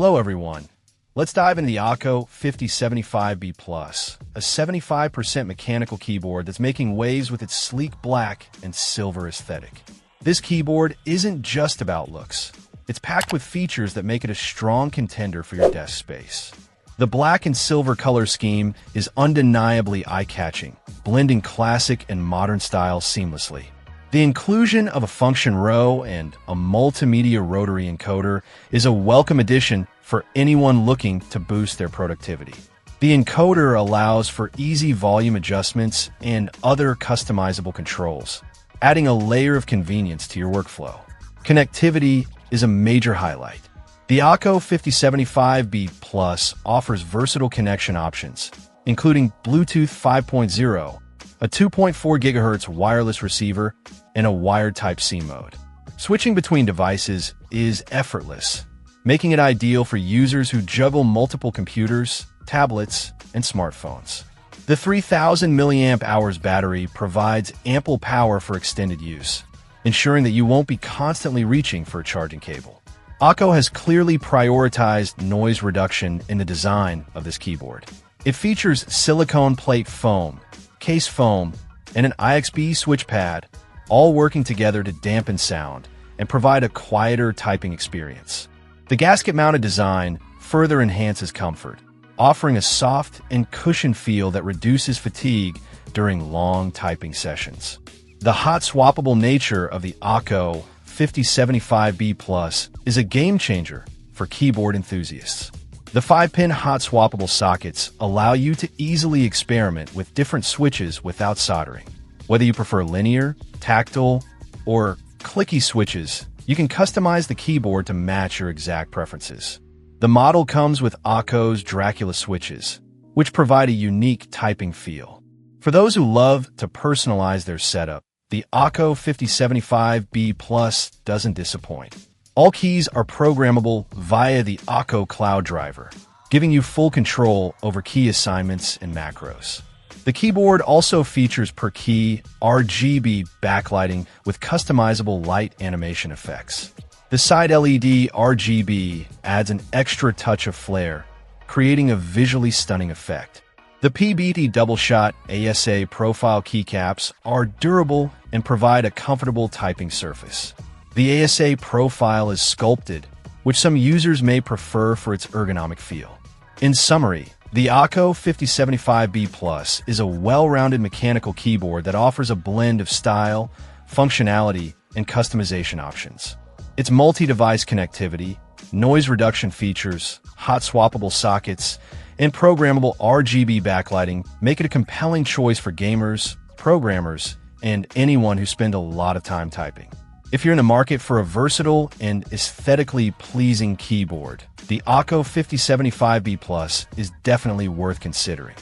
Hello everyone. Let's dive into the Akko 5075B+, a 75% mechanical keyboard that's making waves with its sleek black and silver aesthetic. This keyboard isn't just about looks. It's packed with features that make it a strong contender for your desk space. The black and silver color scheme is undeniably eye-catching, blending classic and modern styles seamlessly. The inclusion of a function row and a multimedia rotary encoder is a welcome addition for anyone looking to boost their productivity. The encoder allows for easy volume adjustments and other customizable controls, adding a layer of convenience to your workflow. Connectivity is a major highlight. The Akko 5075B+ offers versatile connection options, including Bluetooth 5.0, a 2.4 GHz wireless receiver, and a wired Type-C mode. Switching between devices is effortless, making it ideal for users who juggle multiple computers, tablets, and smartphones. The 3000 mAh battery provides ample power for extended use, ensuring that you won't be constantly reaching for a charging cable. Akko has clearly prioritized noise reduction in the design of this keyboard. It features silicone plate foam, case foam, and an IXB switch pad, all working together to dampen sound and provide a quieter typing experience. The gasket-mounted design further enhances comfort, offering a soft and cushioned feel that reduces fatigue during long typing sessions. The hot-swappable nature of the Akko 5075B+ is a game-changer for keyboard enthusiasts. The 5-pin hot-swappable sockets allow you to easily experiment with different switches without soldering. Whether you prefer linear, tactile, or clicky switches, you can customize the keyboard to match your exact preferences. The model comes with Akko's Dracula switches, which provide a unique typing feel. For those who love to personalize their setup, the Akko 5075B+ doesn't disappoint. All keys are programmable via the Akko Cloud driver, giving you full control over key assignments and macros. The keyboard also features per-key RGB backlighting with customizable light animation effects. The side LED RGB adds an extra touch of flair, creating a visually stunning effect. The PBT double-shot ASA profile keycaps are durable and provide a comfortable typing surface. The ASA profile is sculpted, which some users may prefer for its ergonomic feel. In summary, the Akko 5075B+ is a well-rounded mechanical keyboard that offers a blend of style, functionality, and customization options. Its multi-device connectivity, noise reduction features, hot-swappable sockets, and programmable RGB backlighting make it a compelling choice for gamers, programmers, and anyone who spends a lot of time typing. If you're in the market for a versatile and aesthetically pleasing keyboard, the Akko 5075B+ is definitely worth considering.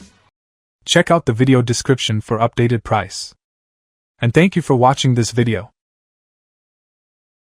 Check out the video description for updated price. And thank you for watching this video.